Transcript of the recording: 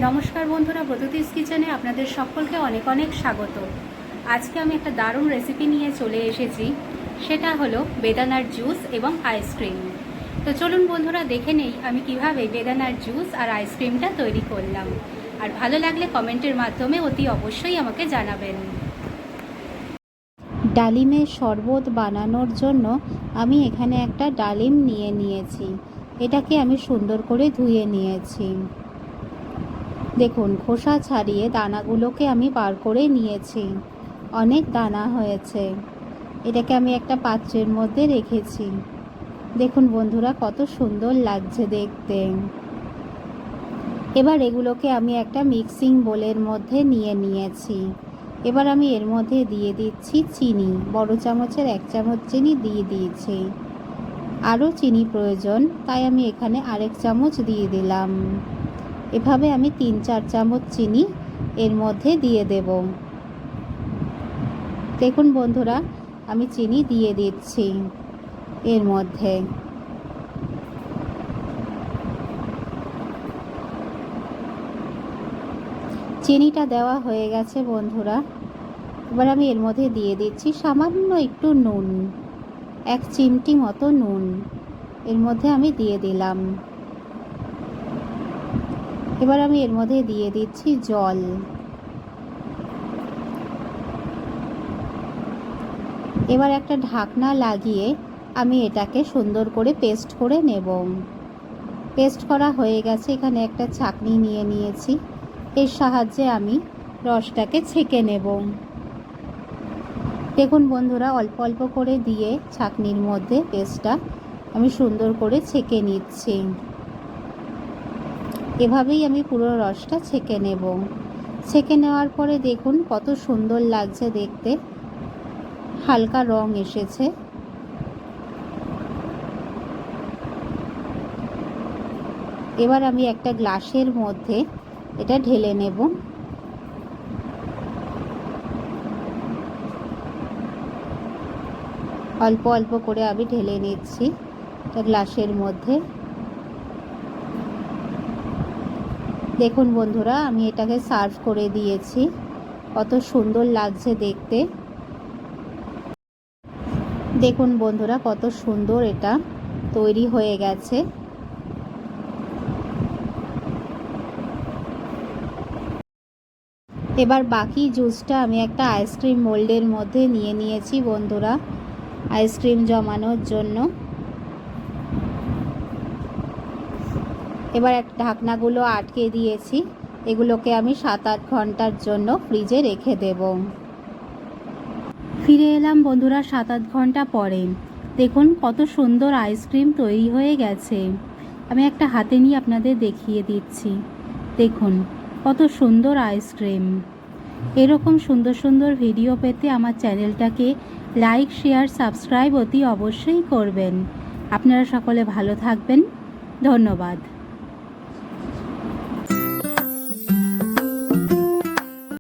নমস্কার বন্ধুরা, ব্রততিস কিচেনে আপনাদের সকলকে অনেক অনেক স্বাগত। আজকে আমি একটা দারুণ রেসিপি নিয়ে চলে এসেছি, সেটা হলো বেদানার জুস এবং আইসক্রিম। তো চলুন বন্ধুরা, দেখে নেই আমি কিভাবে বেদানার জুস আর আইসক্রিমটা তৈরি করলাম। আর ভালো লাগলে কমেন্টের মাধ্যমে অতি অবশ্যই আমাকে জানাবেন। ডালিমের শরবত বানানোর জন্য আমি এখানে একটা ডালিম নিয়েছি। এটাকে আমি সুন্দর করে ধুয়ে নিয়েছি। দেখুন, খোসা ছাড়িয়ে দানাগুলোকে আমি বার করে নিয়েছি। অনেক দানা হয়েছে। এটাকে আমি একটা পাত্রের মধ্যে রেখেছি। দেখুন বন্ধুরা, কত সুন্দর লাগছে দেখতে। এবার এগুলোকে আমি একটা মিক্সিং বোলের মধ্যে নিয়েছি। এবার আমি এর মধ্যে দিয়ে দিচ্ছি চিনি। বড় চামচের 1 চামচ চিনি দিয়ে দিয়েছি। আরও চিনি প্রয়োজন, তাই আমি এখানে আরেক চামচ দিয়ে দিলাম। এভাবে আমি 3-4 চামচ চিনি এর মধ্যে দিয়ে দেব। দেখুন বন্ধুরা, আমি চিনি দিয়ে দিচ্ছি এর মধ্যে। চিনিটা দেওয়া হয়ে গেছে বন্ধুরা। এবার আমি এর মধ্যে দিয়ে দিচ্ছি সামান্য একটু নুন। 1 চিমটি মতো নুন এর মধ্যে আমি দিয়ে দিলাম। এবার আমি এর মধ্যে দিয়ে দিচ্ছি জল। এবার একটা ঢাকনা লাগিয়ে আমি এটাকে সুন্দর করে পেস্ট করে নেব। পেস্ট করা হয়ে গেছে। এখানে একটা ছাঁকনি নিয়েছি। এর সাহায্যে আমি রসটাকে ছেঁকে নেব। দেখুন বন্ধুরা, অল্প অল্প করে দিয়ে ছাঁকনির মধ্যে পেস্টটা আমি সুন্দর করে ছেঁকে নিচ্ছি। এভাবেই আমি পুরো রসটা ছেঁকে নেব। ছেঁকে নেওয়ার পরে দেখুন কত সুন্দর লাগছে দেখতে। হালকা রং এসেছে। এবার আমি একটা গ্লাসের মধ্যে এটা ঢেলে নেব। অল্প অল্প করে আমি ঢেলে নিচ্ছি একটা গ্লাসের মধ্যে। দেখুন বন্ধুরা, আমি এটাকে সার্ভ করে দিয়েছি। কত সুন্দর লাগছে দেখতে। দেখুন বন্ধুরা, কত সুন্দর এটা তৈরি হয়ে গেছে। এবার বাকি জুসটা আমি একটা আইসক্রিম মোল্ডের মধ্যে নিয়েছি বন্ধুরা, আইসক্রিম জমানোর জন্য। এবার ঢাকনাগুলো আটকে দিয়েছি। এগুলোকে আমি 7-8 ঘন্টার জন্য ফ্রিজে রেখে দেব। ফিরে এলাম বন্ধুরা 7-8 ঘন্টা পরে। দেখুন কত সুন্দর আইসক্রিম তৈরি হয়ে গেছে। আমি একটা হাতে নিয়ে আপনাদের দেখিয়ে দিচ্ছি। দেখুন কত সুন্দর আইসক্রিম। এরকম সুন্দর সুন্দর ভিডিও পেতে আমার চ্যানেলটাকে লাইক, শেয়ার, সাবস্ক্রাইব অতি অবশ্যই করবেন। আপনারা সকলে ভালো থাকবেন। ধন্যবাদ।